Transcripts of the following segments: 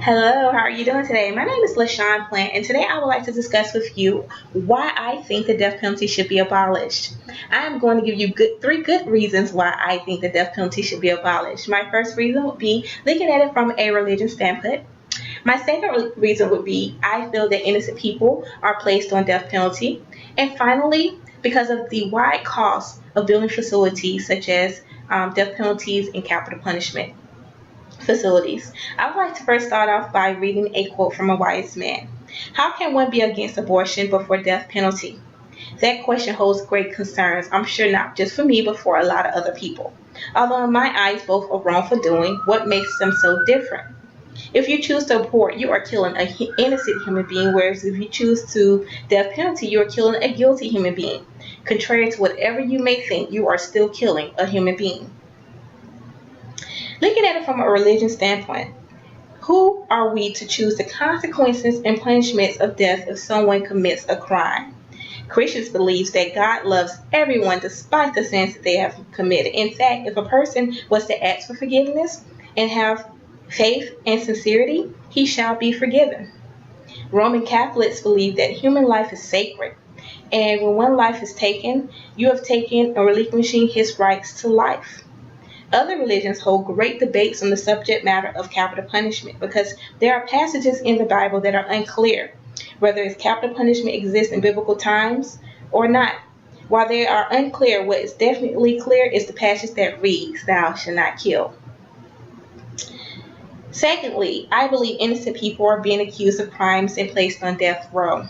Hello, how are you doing today? My name is Lashawn Plant, and today I would like to discuss with you why I think the death penalty should be abolished. I am going to give you three good reasons why I think the death penalty should be abolished. My first reason would be looking at it from a religious standpoint. My second reason would be I feel that innocent people are placed on death penalty. And finally, because of the wide cost of building facilities such as death penalties and capital punishment facilities. I would like to first start off by reading a quote from a wise man. How can one be against abortion but for death penalty? That question holds great concerns, I'm sure not just for me, but for a lot of other people. Although in my eyes, both are wrong for doing, what makes them so different? If you choose to abort, you are killing an innocent human being, whereas if you choose to death penalty, you are killing a guilty human being. Contrary to whatever you may think, you are still killing a human being. Looking at it from a religion standpoint, who are we to choose the consequences and punishments of death if someone commits a crime? Christians believe that God loves everyone despite the sins that they have committed. In fact, if a person was to ask for forgiveness and have faith and sincerity, he shall be forgiven. Roman Catholics believe that human life is sacred, and when one life is taken, you have taken or relinquishing his rights to life. Other religions hold great debates on the subject matter of capital punishment because there are passages in the Bible that are unclear whether if capital punishment exists in biblical times or not. While they are unclear, what is definitely clear is the passage that reads, "Thou shalt not kill." Secondly, I believe innocent people are being accused of crimes and placed on death row.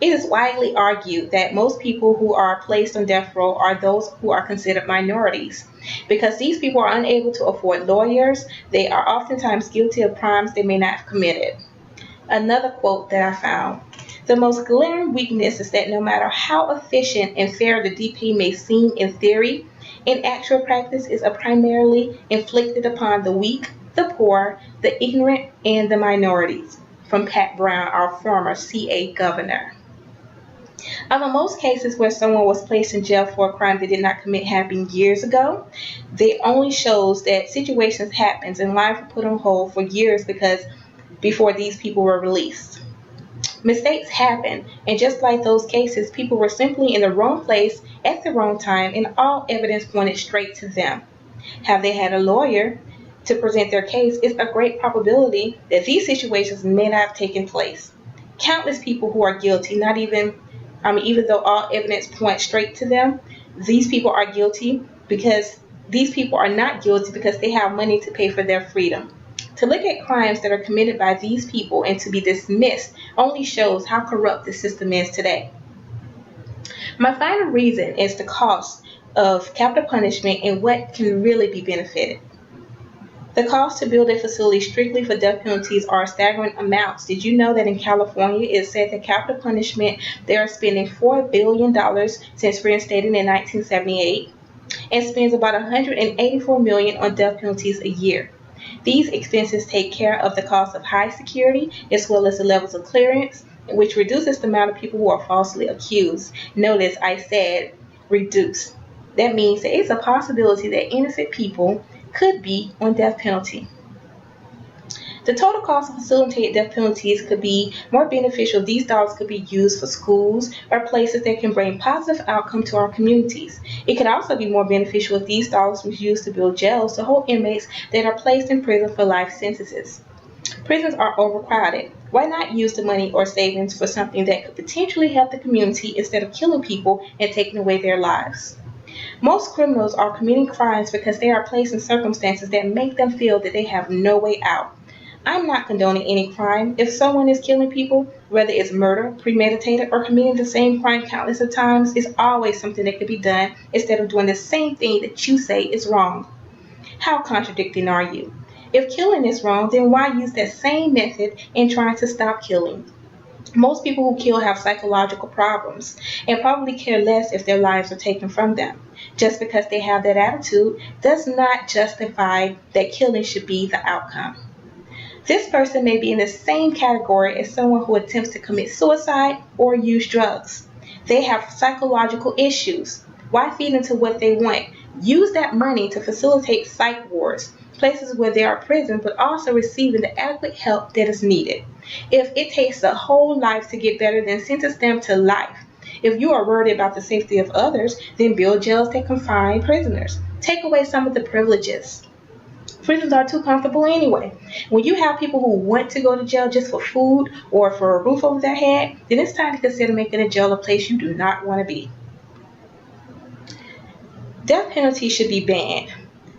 It is widely argued that most people who are placed on death row are those who are considered minorities. Because these people are unable to afford lawyers, they are oftentimes guilty of crimes they may not have committed. Another quote that I found: "The most glaring weakness is that no matter how efficient and fair the DP may seem in theory, in actual practice is primarily inflicted upon the weak, the poor, the ignorant, and the minorities." From Pat Brown, our former CA governor. Although most cases where someone was placed in jail for a crime they did not commit happened years ago, they only shows that situations happens and lives were put on hold for years because before these people were released. Mistakes happen, and just like those cases, people were simply in the wrong place at the wrong time and all evidence pointed straight to them. Have they had a lawyer to present their case, it's a great probability that these situations may not have taken place. Countless people who are guilty, even though all evidence points straight to them, these people are guilty because these people are not guilty because they have money to pay for their freedom. To look at crimes that are committed by these people and to be dismissed only shows how corrupt the system is today. My final reason is the cost of capital punishment and what can really be benefited. The cost to build a facility strictly for death penalties are staggering amounts. Did you know that in California it said that capital punishment, they are spending $4 billion since reinstating in 1978 and spends about $184 million on death penalties a year. These expenses take care of the cost of high security as well as the levels of clearance, which reduces the amount of people who are falsely accused. Notice I said reduce. That means that it's a possibility that innocent people could be on death penalty. The total cost of facilitated death penalties could be more beneficial. These dollars could be used for schools or places that can bring positive outcome to our communities. It could also be more beneficial if these dollars were used to build jails to hold inmates that are placed in prison for life sentences. Prisons are overcrowded. Why not use the money or savings for something that could potentially help the community instead of killing people and taking away their lives? Most criminals are committing crimes because they are placed in circumstances that make them feel that they have no way out. I'm not condoning any crime. If someone is killing people, whether it's murder, premeditated, or committing the same crime countless of times, it's always something that could be done instead of doing the same thing that you say is wrong. How contradicting are you? If killing is wrong, then why use that same method in trying to stop killing? Most people who kill have psychological problems and probably care less if their lives are taken from them. Just because they have that attitude does not justify that killing should be the outcome. This person may be in the same category as someone who attempts to commit suicide or use drugs. They have psychological issues. Why feed into what they want? Use that money to facilitate psych wards, places where they are prisoned, but also receiving the adequate help that is needed. If it takes a whole life to get better, then sentence them to life. If you are worried about the safety of others, then build jails that confine prisoners. Take away some of the privileges. Prisons are too comfortable anyway. When you have people who want to go to jail just for food or for a roof over their head, then it's time to consider making a jail a place you do not want to be. Death penalty should be banned.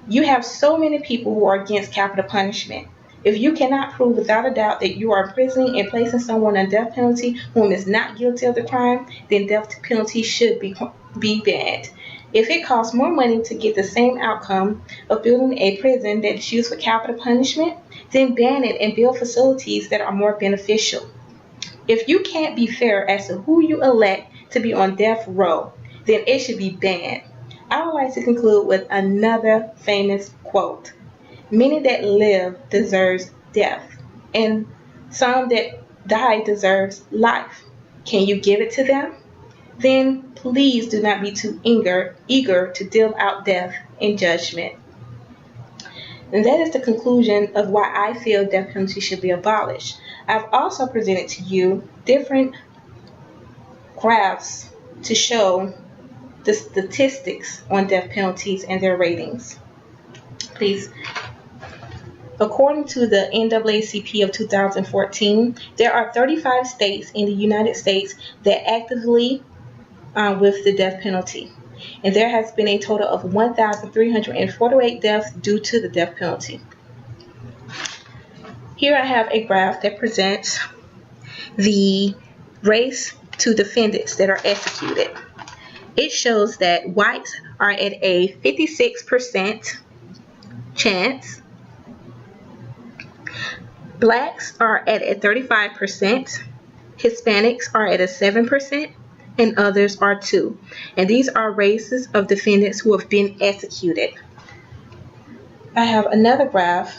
You have so many people who are against capital punishment. If you cannot prove without a doubt that you are imprisoning and placing someone on death penalty whom is not guilty of the crime, then death penalty should be banned. If it costs more money to get the same outcome of building a prison that is used for capital punishment, then ban it and build facilities that are more beneficial. If you can't be fair as to who you elect to be on death row, then it should be banned. I would like to conclude with another famous quote. Many that live deserves death, and some that die deserves life. Can you give it to them? Then please do not be too eager to deal out death in judgment. And that is the conclusion of why I feel death penalty should be abolished. I've also presented to you different graphs to show the statistics on death penalties and their ratings. Please. According to the NAACP of 2014, there are 35 states in the United States that actively with the death penalty. And there has been a total of 1,348 deaths due to the death penalty. Here I have a graph that presents the race to defendants that are executed. It shows that whites are at a 56% chance, blacks are at a 35%, Hispanics are at a 7%, and others are 2%. And these are races of defendants who have been executed. I have another graph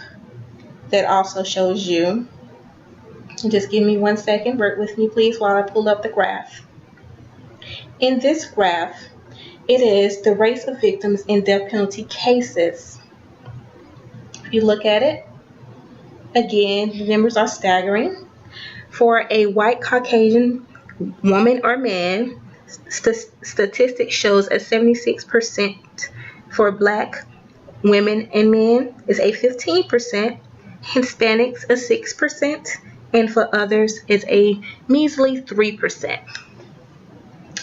that also shows you. Just give me 1 second. Work with me, please, while I pull up the graph. In this graph, it is the race of victims in death penalty cases. If you look at it, again, the numbers are staggering. For a white Caucasian woman or man, statistics shows a 76%. For black women and men is a 15%, Hispanics a 6%, and for others is a measly 3%.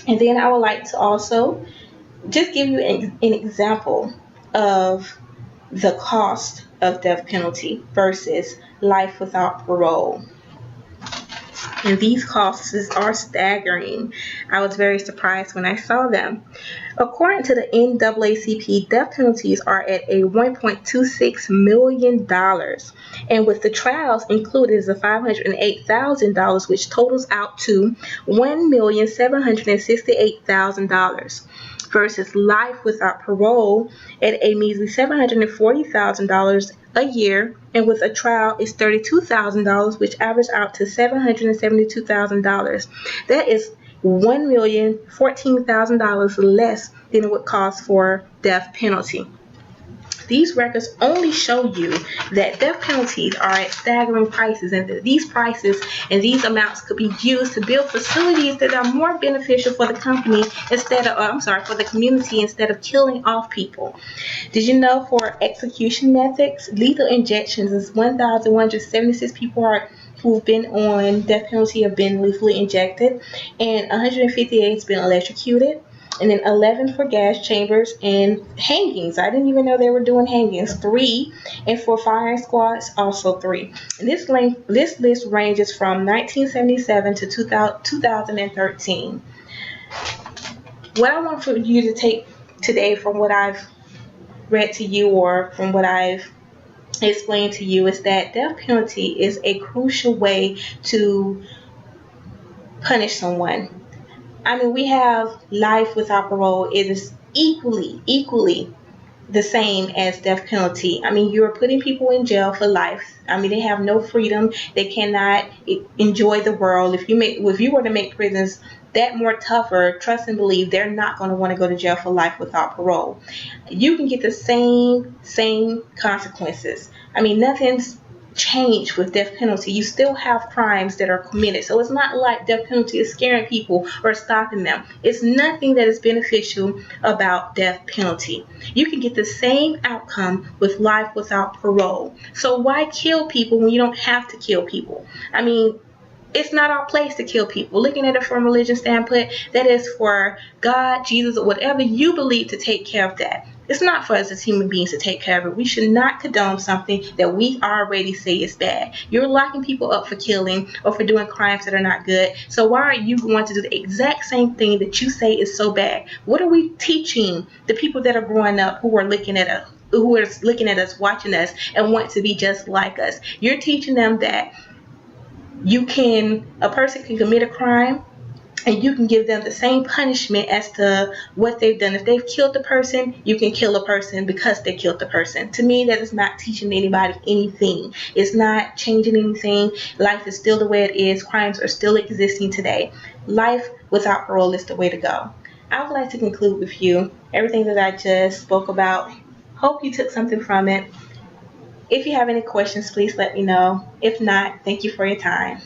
And then I would like to also just give you an example of the cost of death penalty versus life without parole. And these costs are staggering. I was very surprised when I saw them. According to the NAACP, death penalties are at a $1.26 million. And with the trials included is a $508,000, which totals out to $1,768,000 versus life without parole at a measly $740,000 a year, and with a trial is $32,000, which averages out to $772,000. That is $1,014,000 less than it would cost for death penalty. These records only show you that death penalties are at staggering prices, and that these prices and these amounts could be used to build facilities that are more beneficial for the company for the community instead of killing off people. Did you know for execution methods, lethal injections is 1,176 people who've been on death penalty have been lethally injected, and 158 has been electrocuted. And then 11 for gas chambers and hangings. I didn't even know they were doing hangings. 3, and for firing squads, also 3. And this list ranges from 1977 to 2013. What I want for you to take today from what I've read to you or from what I've explained to you is that death penalty is a crucial way to punish someone. I mean, we have life without parole. It is equally the same as death penalty. I mean, you're putting people in jail for life. I mean, they have no freedom. They cannot enjoy the world. If you were to make prisons that more tougher, trust and believe they're not going to want to go to jail for life without parole. You can get the same consequences. I mean, nothing's changed with death penalty. You still have crimes that are committed. So it's not like death penalty is scaring people or stopping them. It's nothing that is beneficial about death penalty. You can get the same outcome with life without parole. So why kill people when you don't have to kill people? I mean, it's not our place to kill people. Looking at it from a religion standpoint, that is for God, Jesus, or whatever you believe to take care of that. It's not for us as human beings to take care of it. We should not condone something that we already say is bad. You're locking people up for killing or for doing crimes that are not good. So why are you going to do the exact same thing that you say is so bad? What are we teaching the people that are growing up who are looking at us, watching us, and want to be just like us? You're teaching them that a person can commit a crime and you can give them the same punishment as to what they've done. If they've killed a person, you can kill a person because they killed the person. To me, that is not teaching anybody anything. It's not changing anything. Life is still the way it is. Crimes are still existing today. Life without parole is the way to go. I would like to conclude with you everything that I just spoke about. Hope you took something from it. If you have any questions, please let me know. If not, thank you for your time.